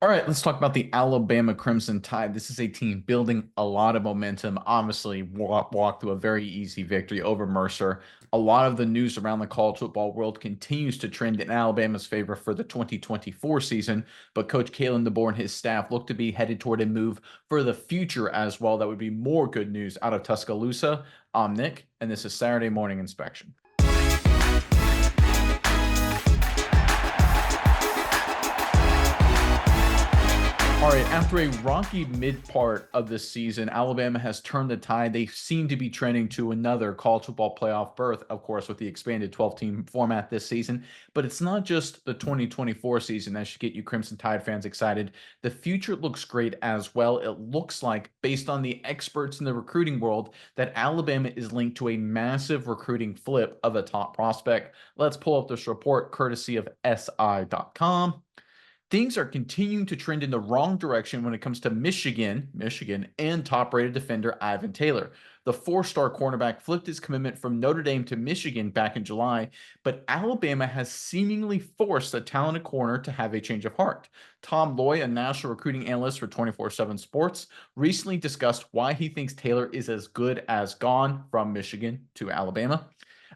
All right, let's talk about the Alabama Crimson Tide. This is a team building a lot of momentum. Obviously, walked through a very easy victory over Mercer. A lot of the news around the college football world continues to trend in Alabama's favor for the 2024 season, but Coach Kalen DeBoer and his staff look to be headed toward a move for the future as well. That would be more good news out of Tuscaloosa. I'm Nick, and this is Saturday Morning Inspection. All right, after a rocky mid part of the season, Alabama has turned the tide. They seem to be trending to another college football playoff berth, of course, with the expanded 12-team format this season. But it's not just the 2024 season that should get you Crimson Tide fans excited. The future looks great as well. It looks like, based on the experts in the recruiting world, that Alabama is linked to a massive recruiting flip of a top prospect. Let's pull up this report courtesy of SI.com. Things are continuing to trend in the wrong direction when it comes to Michigan, and top-rated defender Ivan Taylor. The four-star cornerback flipped his commitment from Notre Dame to Michigan back in July, but Alabama has seemingly forced the talented corner to have a change of heart. Tom Loy, a national recruiting analyst for 24/7 Sports, recently discussed why he thinks Taylor is as good as gone from Michigan to Alabama.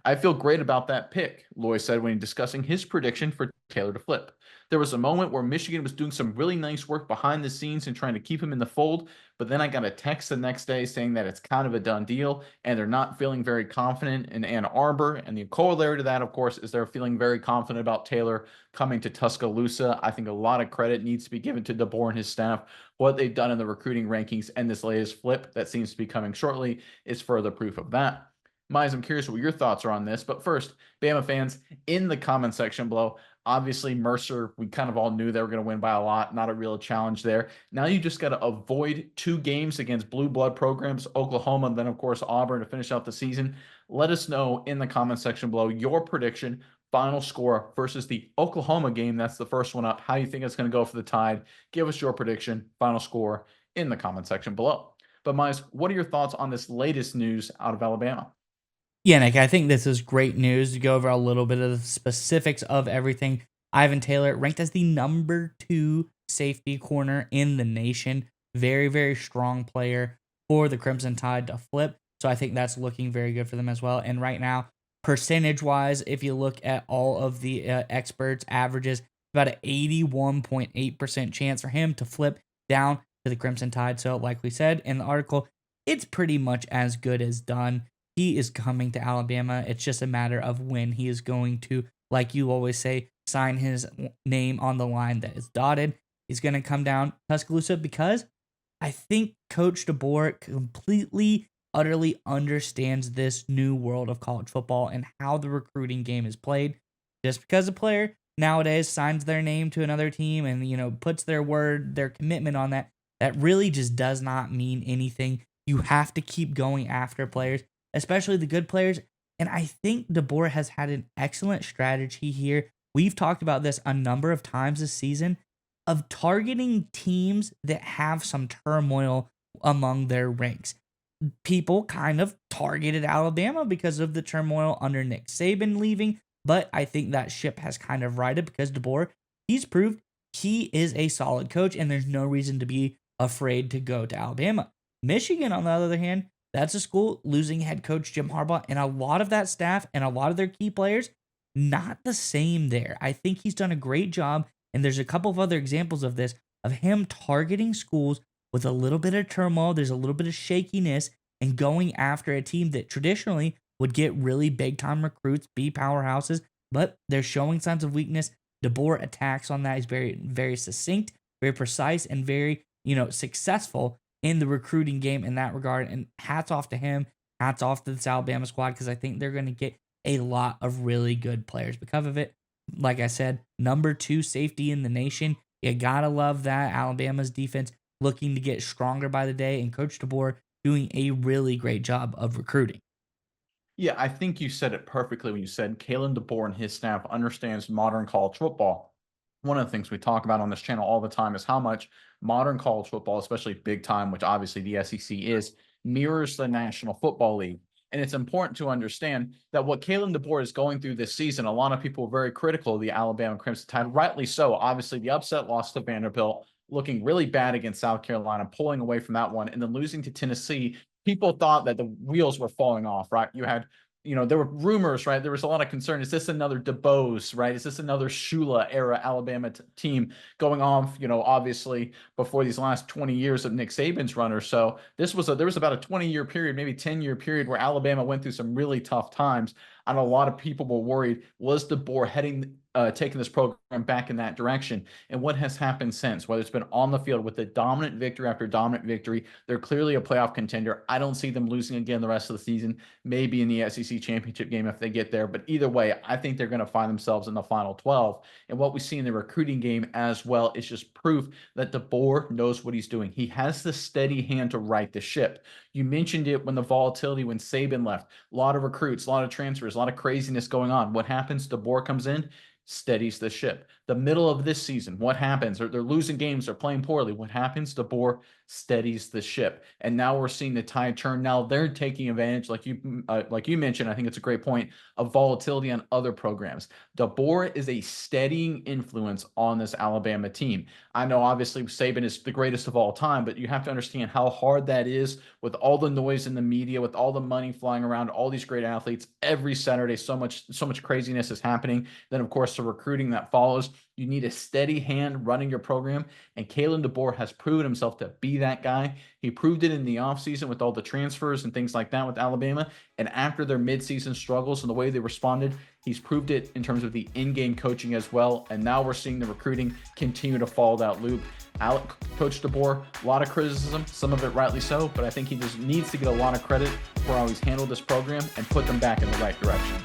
I feel great about that pick, Loy said when discussing his prediction for Taylor to flip. There was a moment where Michigan was doing some really nice work behind the scenes and trying to keep him in the fold, but then I got a text the next day saying that it's kind of a done deal and they're not feeling very confident in Ann Arbor. And the corollary to that, of course, is they're feeling very confident about Taylor coming to Tuscaloosa. I think a lot of credit needs to be given to DeBoer and his staff. What they've done in the recruiting rankings and this latest flip that seems to be coming shortly is further proof of that. Mize, I'm curious what your thoughts are on this. But first, Bama fans, in the comment section below, obviously Mercer, we kind of all knew they were going to win by a lot. Not a real challenge there. Now you just got to avoid 2 games against blue blood programs, Oklahoma, and then, of course, Auburn to finish out the season. Let us know in the comment section below your prediction, final score versus the Oklahoma game. That's the first one up. How you think it's going to go for the Tide. Give us your prediction, final score in the comment section below. But Mize, what are your thoughts on this latest news out of Alabama? Yeah, Nick, I think this is great news to go over a little bit of the specifics of everything. Ivan Taylor ranked as the number 2 safety corner in the nation. Very, very strong player for the Crimson Tide to flip. So I think that's looking very good for them as well. And right now, percentage wise, if you look at all of the experts' averages, about an 81.8% chance for him to flip down to the Crimson Tide. So, like we said in the article, it's pretty much as good as done. He is coming to Alabama. It's just a matter of when he is going to, like you always say, sign his name on the line that is dotted. He's going to come down Tuscaloosa because I think Coach DeBoer completely, utterly understands this new world of college football and how the recruiting game is played. Just because a player nowadays signs their name to another team and, puts their word, their commitment on that, that really just does not mean anything. You have to keep going after players, especially the good players. And I think DeBoer has had an excellent strategy here. We've talked about this a number of times this season of targeting teams that have some turmoil among their ranks. People kind of targeted Alabama because of the turmoil under Nick Saban leaving, but I think that ship has kind of righted because DeBoer, he's proved he is a solid coach and there's no reason to be afraid to go to Alabama. Michigan, on the other hand, that's a school losing head coach Jim Harbaugh and a lot of that staff and a lot of their key players, not the same there. I think he's done a great job, and there's a couple of other examples of this, of him targeting schools with a little bit of turmoil, there's a little bit of shakiness, and going after a team that traditionally would get really big time recruits, be powerhouses, but they're showing signs of weakness. DeBoer attacks on that. He's very, very succinct, very precise, and very, successful in the recruiting game in that regard. And hats off to him. Hats off to this Alabama squad because I think they're going to get a lot of really good players because of it. Like I said, number 2 safety in the nation. You gotta love that. Alabama's defense looking to get stronger by the day, and Coach DeBoer doing a really great job of recruiting. Yeah, I think you said it perfectly when you said Kalen DeBoer and his staff understands modern college football. One of the things we talk about on this channel all the time is how much modern college football, especially big time, which obviously the SEC is, mirrors the National Football League. And it's important to understand that what Kalen DeBoer is going through this season, a lot of people were very critical of the Alabama Crimson Tide, rightly so. Obviously, the upset loss to Vanderbilt, looking really bad against South Carolina, pulling away from that one, and then losing to Tennessee. People thought that the wheels were falling off, right? You had, there were rumors, right? There was a lot of concern. Is this another DeBoer, right? Is this another Shula era Alabama team going off, obviously before these last 20 years of Nick Saban's run or so? There was about a 20-year period, maybe 10-year period where Alabama went through some really tough times. I know a lot of people were worried, was DeBoer taking this program back in that direction? And what has happened since, whether it's been on the field with a dominant victory after dominant victory, they're clearly a playoff contender. I don't see them losing again the rest of the season, maybe in the SEC championship game if they get there. But either way, I think they're going to find themselves in the final 12. And what we see in the recruiting game as well is just proof that DeBoer knows what he's doing. He has the steady hand to right the ship. You mentioned it when the volatility, when Saban left, a lot of recruits, a lot of transfers, a lot of craziness going on. What happens? DeBoer comes in, steadies the ship. The middle of this season, what happens? They're losing games, they're playing poorly. What happens? DeBoer steadies the ship. And now we're seeing the tide turn. Now they're taking advantage, like you mentioned, I think it's a great point, of volatility on other programs. DeBoer is a steadying influence on this Alabama team. I know obviously Saban is the greatest of all time, but you have to understand how hard that is with all the noise in the media, with all the money flying around, all these great athletes every Saturday. So much craziness is happening. Then of course the recruiting that follows. You need a steady hand running your program, and Kalen DeBoer has proven himself to be that guy. He proved it in the offseason with all the transfers and things like that with Alabama, and after their midseason struggles and the way they responded, he's proved it in terms of the in-game coaching as well, and now we're seeing the recruiting continue to follow that loop. Coach DeBoer, a lot of criticism, some of it rightly so, but I think he just needs to get a lot of credit for how he's handled this program and put them back in the right direction.